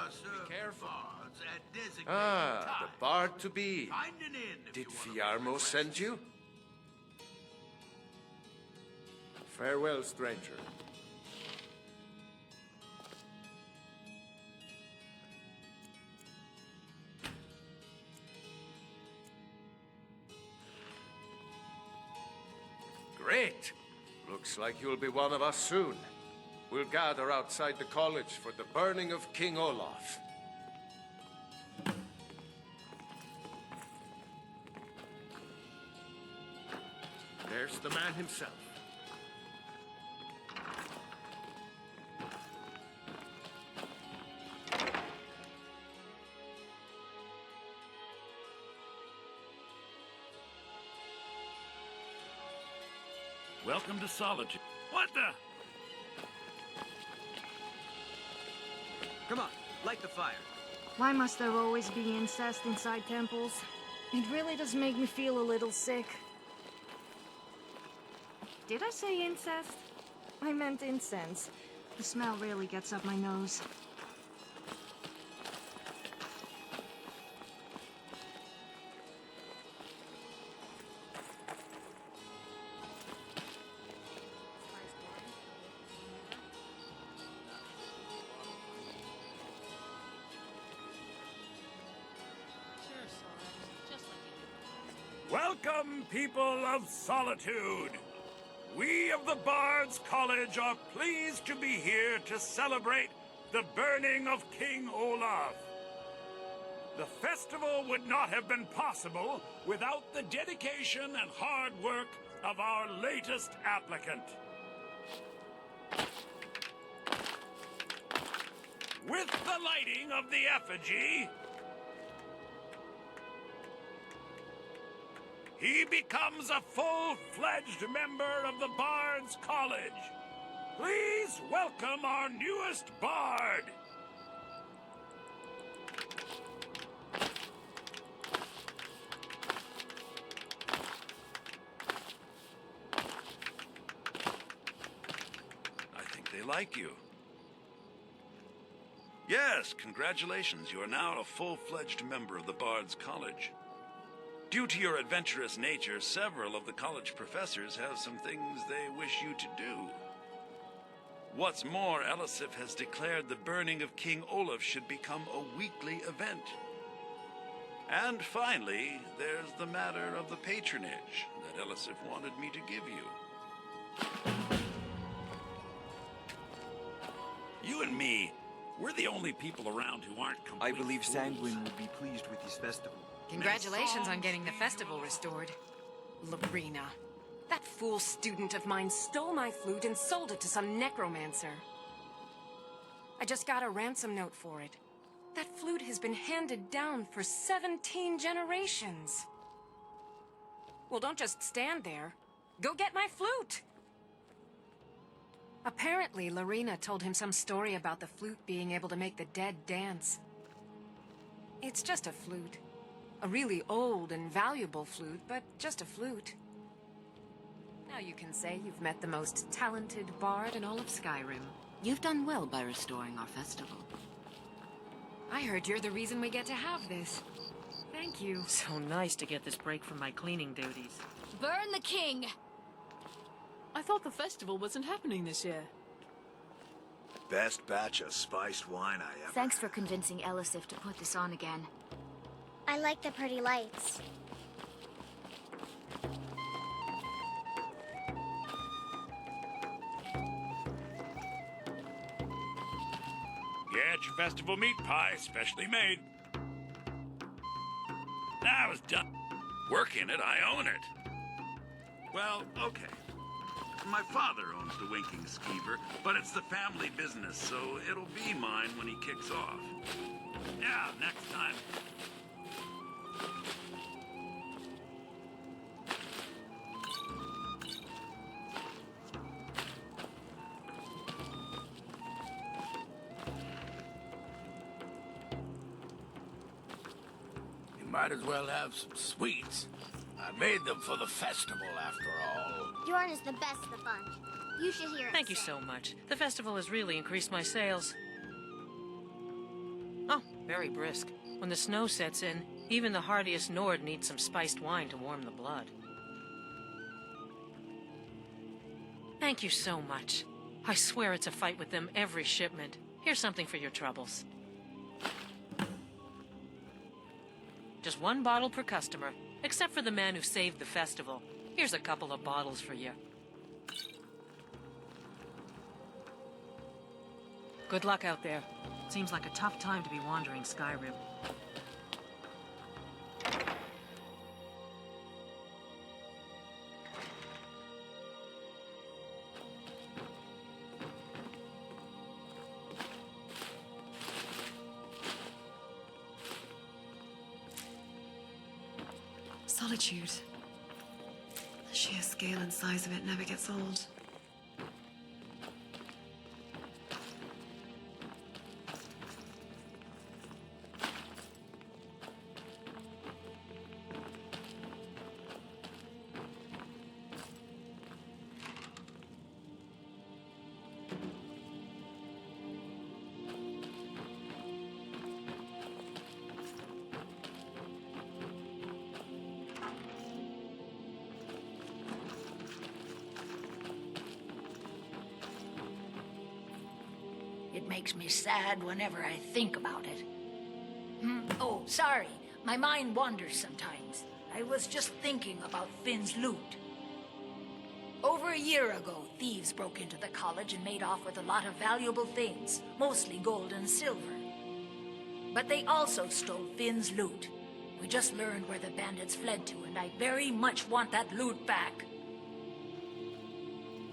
Be careful. The bard to be. Did Fiarmo send you? Farewell, stranger. Great! Looks like you'll be one of us soon. We'll gather outside the college for the burning of King Olaf. There's the man himself. Welcome to Solitude. What the? Come on, light the fire. Why must there always be incest inside temples? It really does make me feel a little sick. Did I say incest? I meant incense. The smell really gets up my nose. Welcome, people of Solitude. We of the Bards College are pleased to be here to celebrate the burning of King Olaf. The festival would not have been possible without the dedication and hard work of our latest applicant. With the lighting of the effigy, he becomes a full-fledged member of the Bards College. Please welcome our newest bard. I think they like you. Yes, congratulations. You are now a full-fledged member of the Bards College. Due to your adventurous nature, several of the college professors have some things they wish you to do. What's more, Elisif has declared the burning of King Olaf should become a weekly event. And finally, there's the matter of the patronage that Elisif wanted me to give you. You and me, we're the only people around who aren't complete I believe fools. Sanguine would be pleased with this festival. Congratulations on getting the festival restored. Lorena. That fool student of mine stole my flute and sold it to some necromancer. I just got a ransom note for it. That flute has been handed down for 17 generations. Well, don't just stand there. Go get my flute! Apparently, Lorena told him some story about the flute being able to make the dead dance. It's just a flute. A really old and valuable flute, but just a flute. Now you can say you've met the most talented bard in all of Skyrim. You've done well by restoring our festival. I heard you're the reason we get to have this. Thank you. So nice to get this break from my cleaning duties. Burn the king! I thought the festival wasn't happening this year. Best batch of spiced wine I ever Thanks for had. convincing Elisif to put this on again. I like the pretty lights. Get your festival meat pie, specially made. I was done working it, I own it. Well, okay. My father owns the Winking Skeever, but it's the family business, so it'll be mine when he kicks off. Yeah, next time. You might as well have some sweets. I made them for the festival, after all. Bjorn is the best of the bunch. You should hear him Thank you sing. so much. The festival has really increased my sales. Very brisk. When the snow sets in, even the hardiest Nord needs some spiced wine to warm the blood. Thank you so much. I swear it's a fight with them every shipment. Here's something for your troubles. Just one bottle per customer, except for the man who saved the festival. Here's a couple of bottles for you. Good luck out there. Seems like a tough time to be wandering Skyrim. Solitude. The sheer scale and size of it never gets old. It makes me sad whenever I think about it. Oh, sorry. My mind wanders sometimes. I was just thinking about Finn's loot. Over a year ago, thieves broke into the college and made off with a lot of valuable things, mostly gold and silver. But they also stole Finn's loot. We just learned where the bandits fled to, and I very much want that loot back.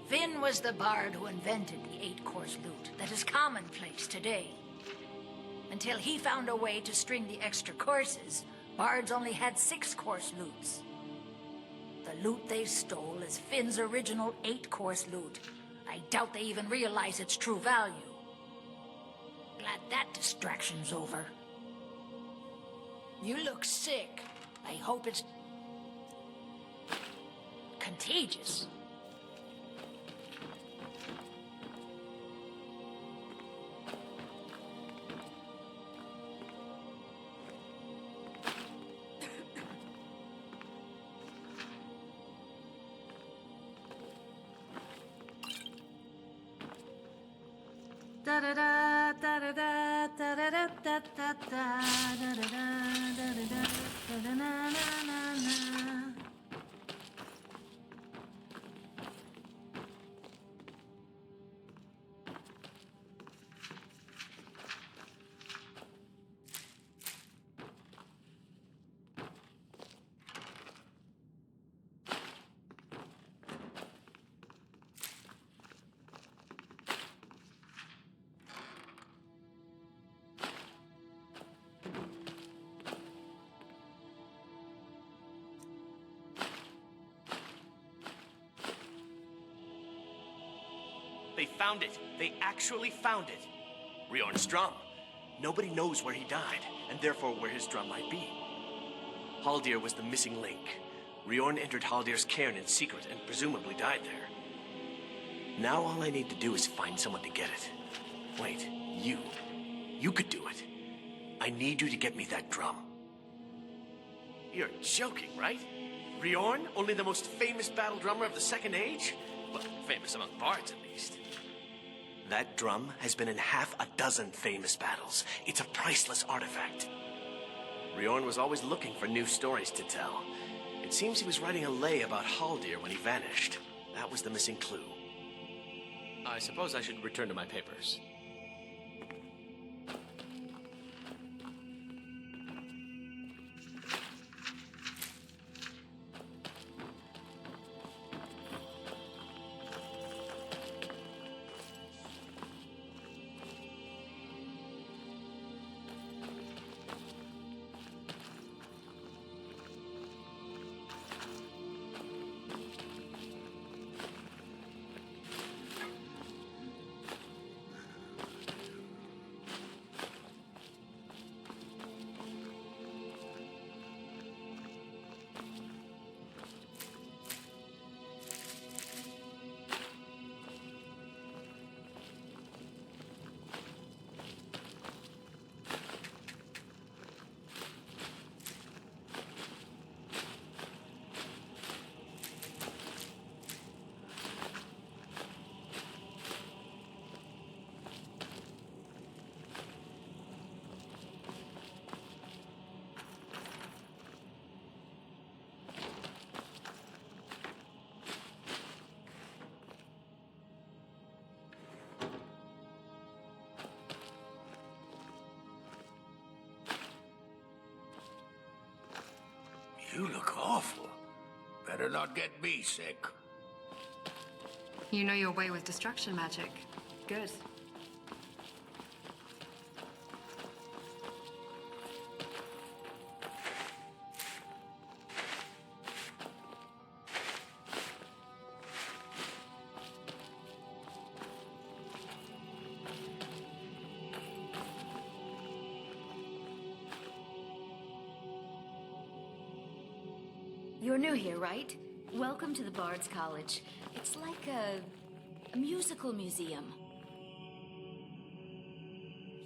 Finn was the bard who invented the 8-course loot that is commonplace today. Until he found a way to string the extra courses, bards only had 6-course loots. The loot they stole is Finn's original 8-course loot. I doubt they even realize its true value. Glad that distraction's over. You look sick. I hope it's contagious. Da da da da da da da da da da da da da da da da na na na. They found it. They actually found it. Riorn's drum. Nobody knows where he died, and therefore where his drum might be. Haldir was the missing link. Riorn entered Haldir's cairn in secret and presumably died there. Now all I need to do is find someone to get it. Wait, you. You could do it. I need you to get me that drum. You're joking, right? Riorn, only the most famous battle drummer of the Second Age? Well, famous among bards, at least. That drum has been in half a dozen famous battles. It's a priceless artifact. Riorn was always looking for new stories to tell. It seems he was writing a lay about Haldir when he vanished. That was the missing clue. I suppose I should return to my papers. You look awful. Better not get me sick. You know your way with destruction magic. Good. You're new here, right? Welcome to the Bard's College. It's like a musical museum.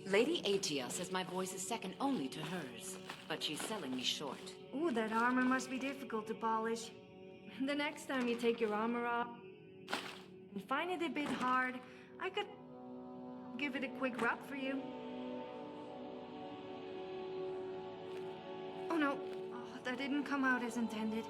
Lady Atia says my voice is second only to hers, but she's selling me short. Ooh, that armor must be difficult to polish. The next time you take your armor off and find it a bit hard, I could give it a quick rub for you. Oh no, oh, that didn't come out as intended.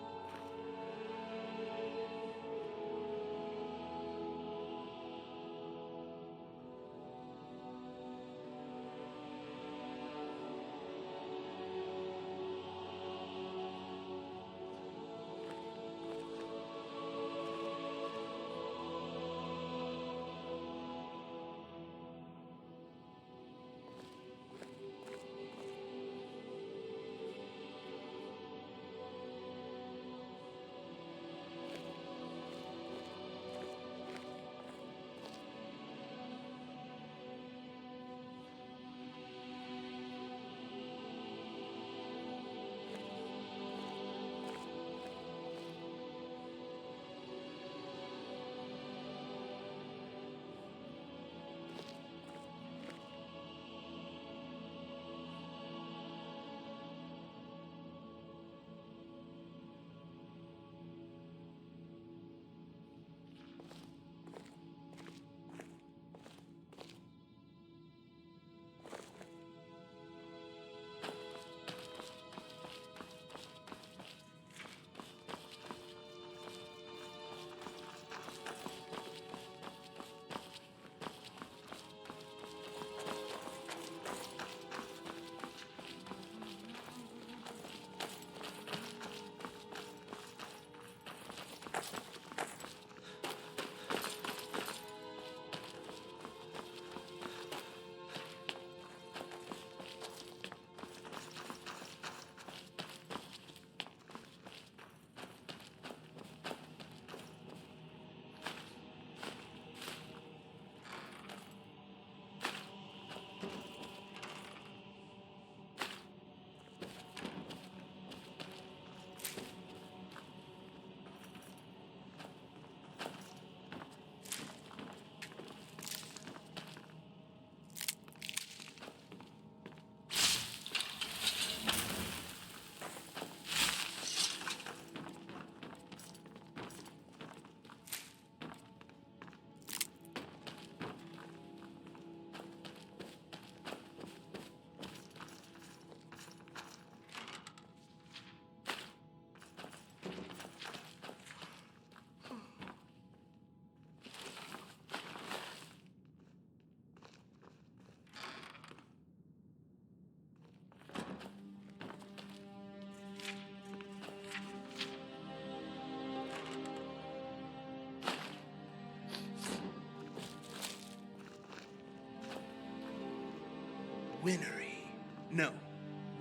Winnery. No,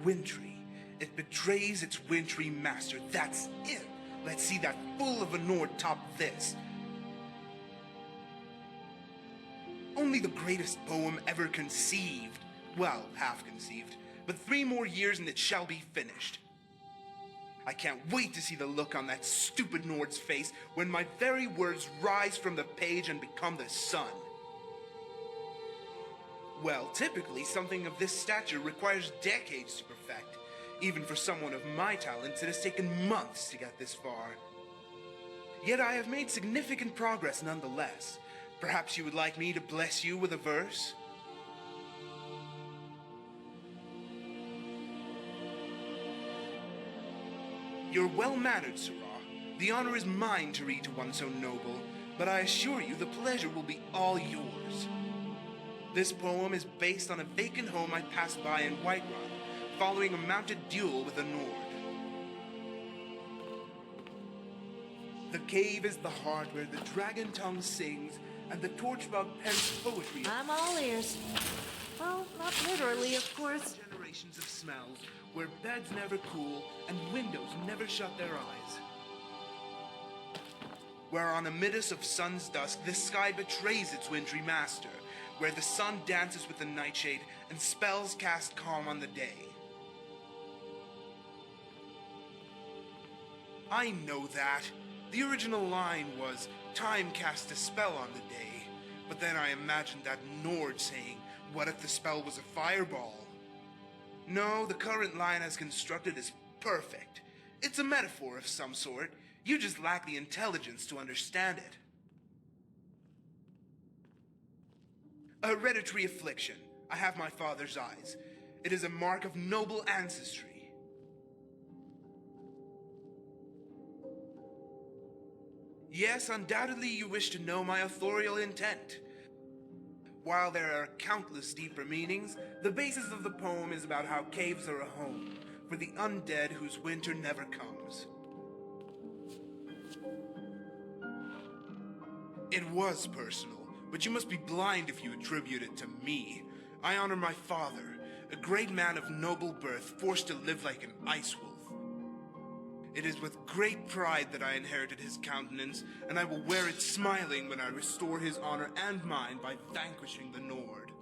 wintry. It betrays its wintry master. That's it. Let's see that fool of a Nord top this. Only the greatest poem ever conceived. Well, half conceived. But 3 more years and it shall be finished. I can't wait to see the look on that stupid Nord's face when my very words rise from the page and become the sun. Well, typically, something of this stature requires decades to perfect. Even for someone of my talents, it has taken months to get this far. Yet I have made significant progress nonetheless. Perhaps you would like me to bless you with a verse? You're well-mannered, Sirrah. The honor is mine to read to one so noble, but I assure you the pleasure will be all yours. This poem is based on a vacant home I passed by in Whiterun, following a mounted duel with a Nord. The cave is the heart where the dragon tongue sings and the torchbug pens poetry. I'm all ears. Well, not literally, of course. Generations of smells where beds never cool and windows never shut their eyes. Where on a midst of sun's dusk the sky betrays its wintry master, where the sun dances with the nightshade and spells cast calm on the day. I know that. The original line was, "Time cast a spell on the day," but then I imagined that Nord saying, "What if the spell was a fireball?" No, the current line as constructed is perfect. It's a metaphor of some sort. You just lack the intelligence to understand it. A hereditary affliction. I have my father's eyes. It is a mark of noble ancestry. Yes, undoubtedly you wish to know my authorial intent. While there are countless deeper meanings, the basis of the poem is about how caves are a home for the undead whose winter never comes. It was personal, but you must be blind if you attribute it to me. I honor my father, a great man of noble birth, forced to live like an ice wolf. It is with great pride that I inherited his countenance, and I will wear it smiling when I restore his honor and mine by vanquishing the Nord.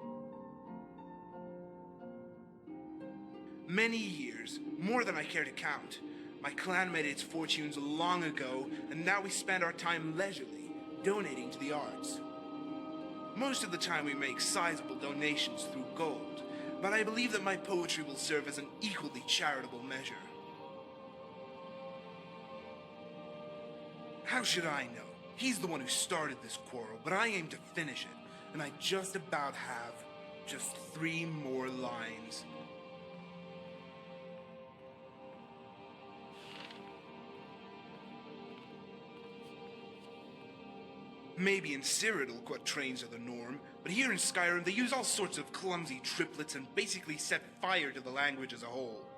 Many years, more than I care to count. My clan made its fortunes long ago, and now we spend our time leisurely, donating to the arts. Most of the time we make sizable donations through gold, but I believe that my poetry will serve as an equally charitable measure. How should I know? He's the one who started this quarrel, but I aim to finish it, and I just about have just 3 more lines. Maybe in Cyrodiil quatrains are the norm, but here in Skyrim they use all sorts of clumsy triplets and basically set fire to the language as a whole.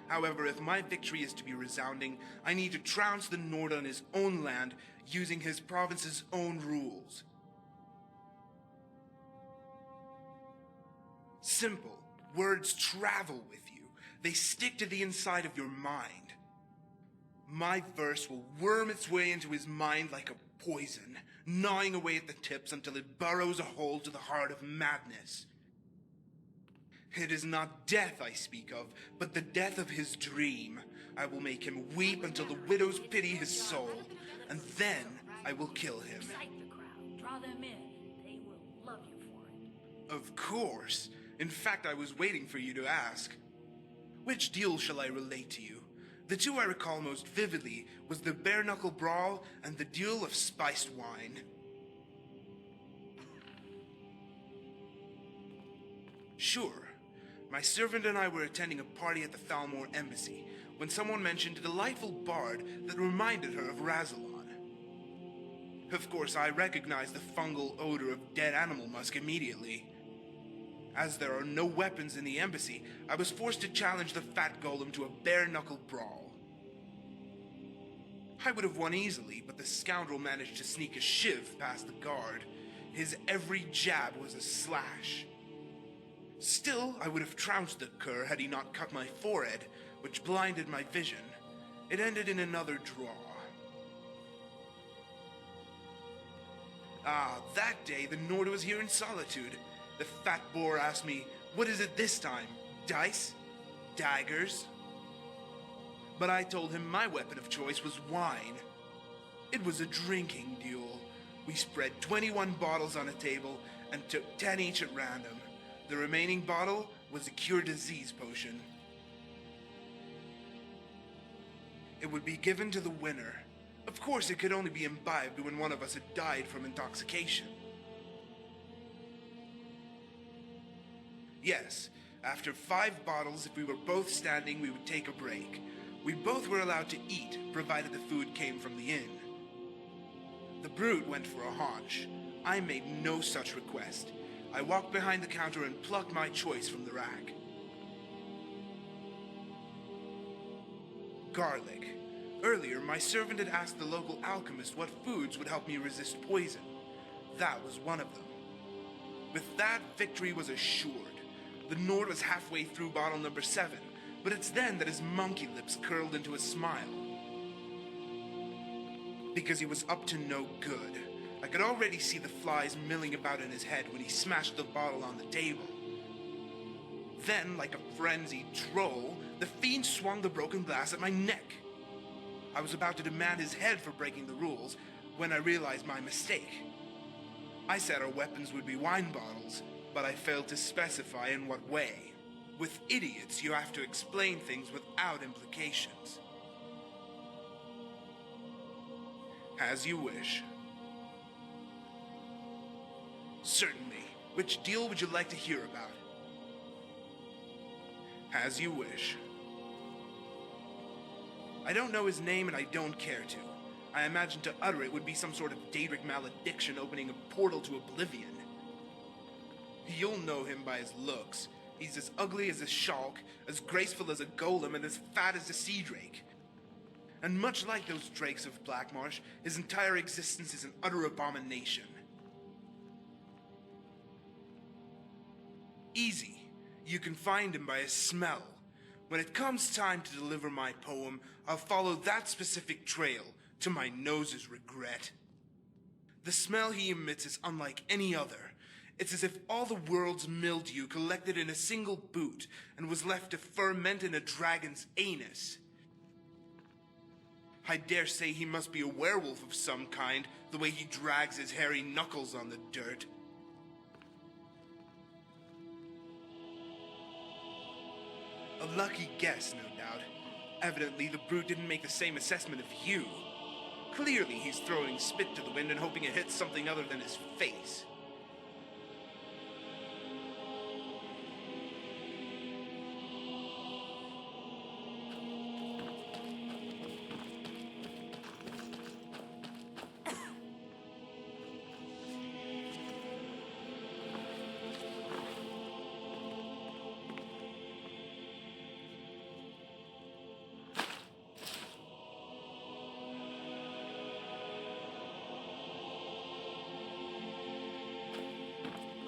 However, if my victory is to be resounding, I need to trounce the Nord on his own land using his province's own rules. Simple. Words travel with you. They stick to the inside of your mind. My verse will worm its way into his mind like a poison, gnawing away at the tips until it burrows a hole to the heart of madness. It is not death I speak of, but the death of his dream. I will make him weep until the widows pity his soul, and then I will kill him. Excite the crowd. Draw them in. They will love you for it. Of course. In fact, I was waiting for you to ask. Which duel shall I relate to you? The 2 I recall most vividly was the bare-knuckle brawl and the duel of spiced wine. Sure. My servant and I were attending a party at the Falmore Embassy when someone mentioned a delightful bard that reminded her of Razalon. Of course, I recognized the fungal odor of dead animal musk immediately. As there are no weapons in the embassy, I was forced to challenge the fat golem to a bare-knuckle brawl. I would have won easily, but the scoundrel managed to sneak a shiv past the guard. His every jab was a slash. Still, I would have trounced the cur had he not cut my forehead, which blinded my vision. It ended in another draw. That day the Nord was here in solitude. The fat boar asked me, "What is it this time? Dice? Daggers?" But I told him my weapon of choice was wine. It was a drinking duel. We spread 21 bottles on a table and took 10 each at random. The remaining bottle was a cure disease potion. It would be given to the winner. Of course, it could only be imbibed when one of us had died from intoxication. Yes, after 5 bottles, if we were both standing, we would take a break. We both were allowed to eat, provided the food came from the inn. The brute went for a haunch. I made no such request. I walked behind the counter and plucked my choice from the rack. Garlic. Earlier, my servant had asked the local alchemist what foods would help me resist poison. That was one of them. With that, victory was assured. The Nord was halfway through bottle number 7, but it's then that his monkey lips curled into a smile. Because he was up to no good. I could already see the flies milling about in his head when he smashed the bottle on the table. Then, like a frenzied troll, the fiend swung the broken glass at my neck. I was about to demand his head for breaking the rules when I realized my mistake. I said our weapons would be wine bottles, but I failed to specify in what way. With idiots, you have to explain things without implications. As you wish. Certainly. Which deal would you like to hear about? As you wish. I don't know his name and I don't care to. I imagine to utter it would be some sort of Daedric malediction opening a portal to oblivion. You'll know him by his looks. He's as ugly as a Shulk, as graceful as a golem, and as fat as a sea drake. And much like those drakes of Blackmarsh, his entire existence is an utter abomination. Easy. You can find him by his smell. When it comes time to deliver my poem, I'll follow that specific trail, to my nose's regret. The smell he emits is unlike any other. It's as if all the world's mildew collected in a single boot and was left to ferment in a dragon's anus. I dare say he must be a werewolf of some kind, the way he drags his hairy knuckles on the dirt. A lucky guess, no doubt. Evidently, the brute didn't make the same assessment of you. Clearly, he's throwing spit to the wind and hoping it hits something other than his face.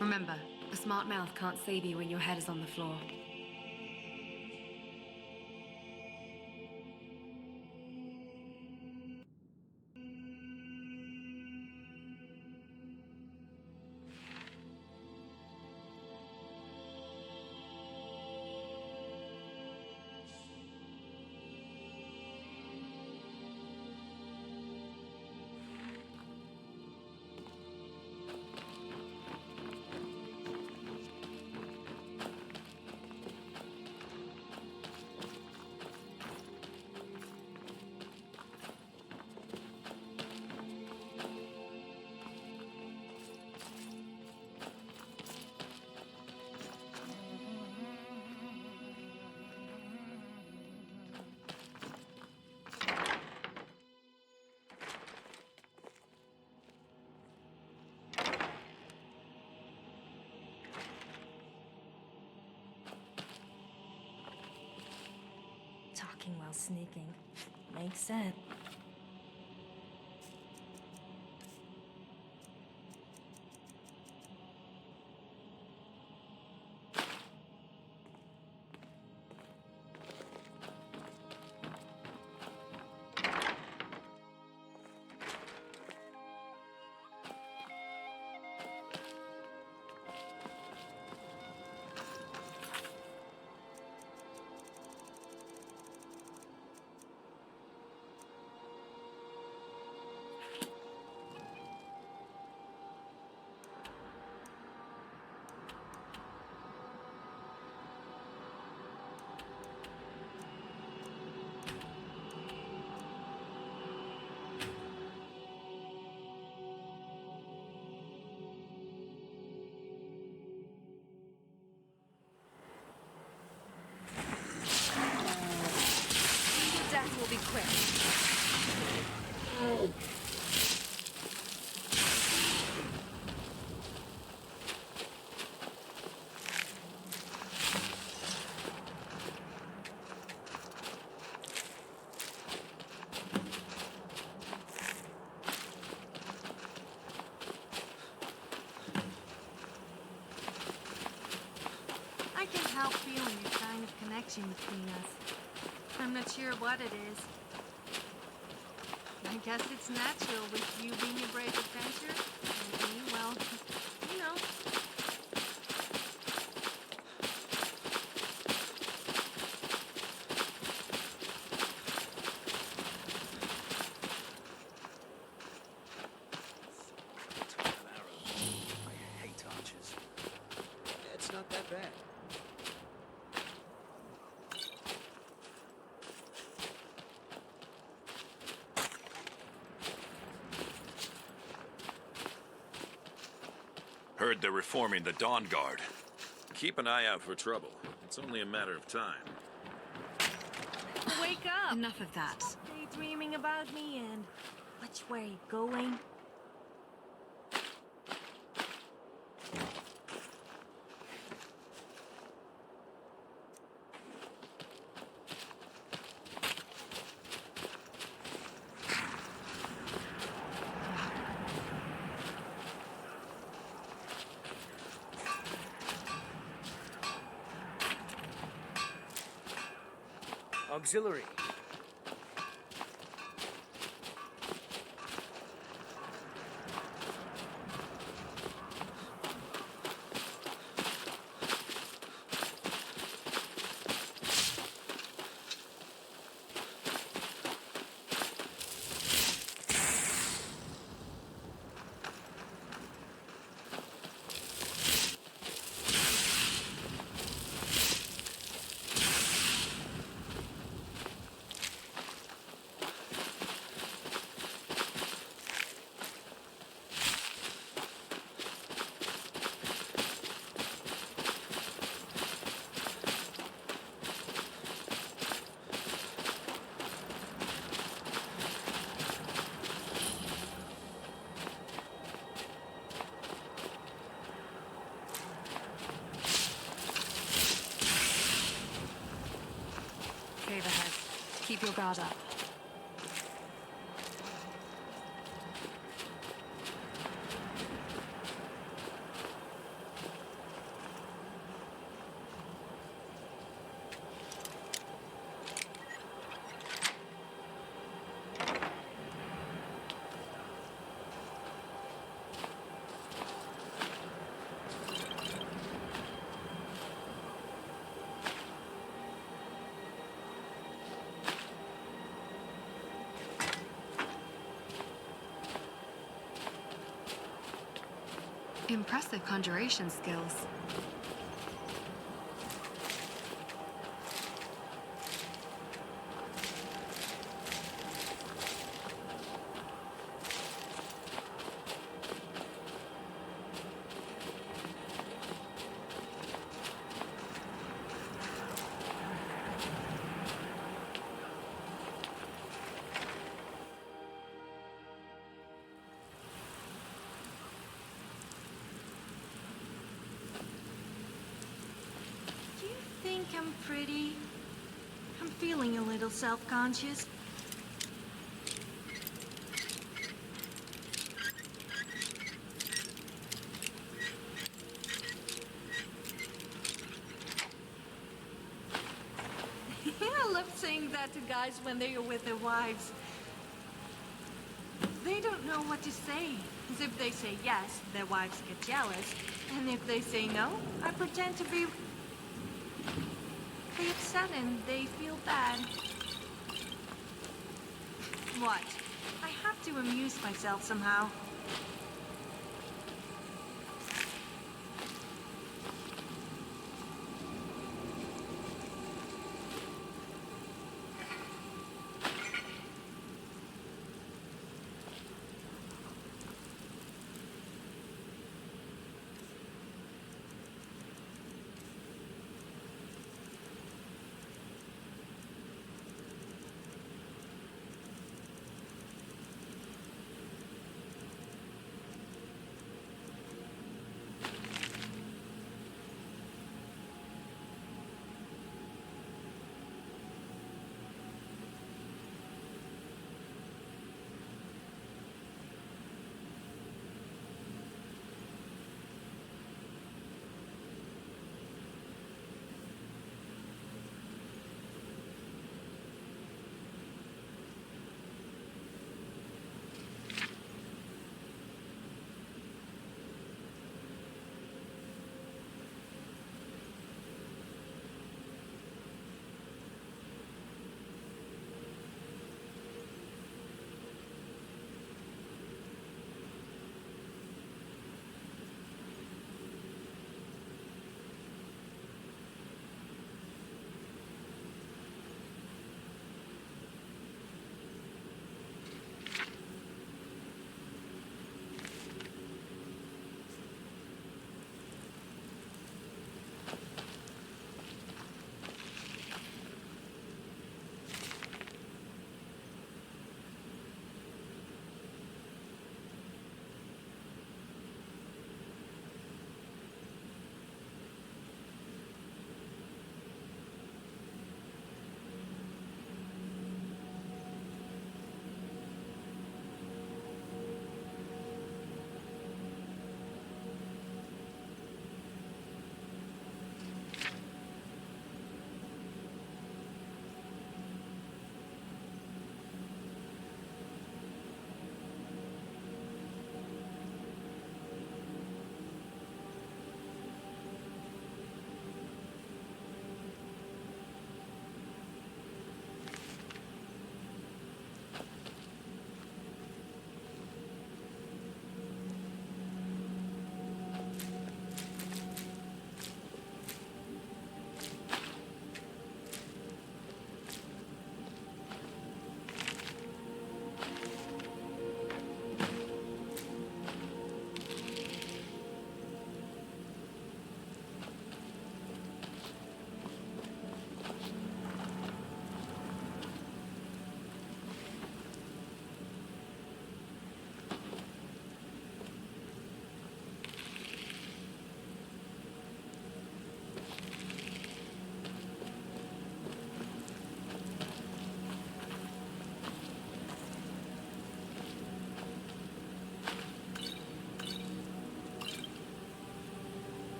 Remember, a smart mouth can't save you when your head is on the floor. Talking while sneaking. Makes sense. Death will be quick. I'm not sure what it is. I guess it's natural with you being a brave adventurer. And me, well, you know. I hate archers. It's not that bad. Heard they're reforming the Dawn Guard. Keep an eye out for trouble. It's only a matter of time. Wake up! Enough of that. Daydreaming about me and which way going? Auxiliary. Cave ahead. Keep your guard up. Impressive conjuration skills. Think I'm pretty? I'm feeling a little self-conscious. I love saying that to guys when they are with their wives. They don't know what to say. Because if they say yes, their wives get jealous. And if they say no, I pretend to be upset and they feel bad. What? I have to amuse myself somehow.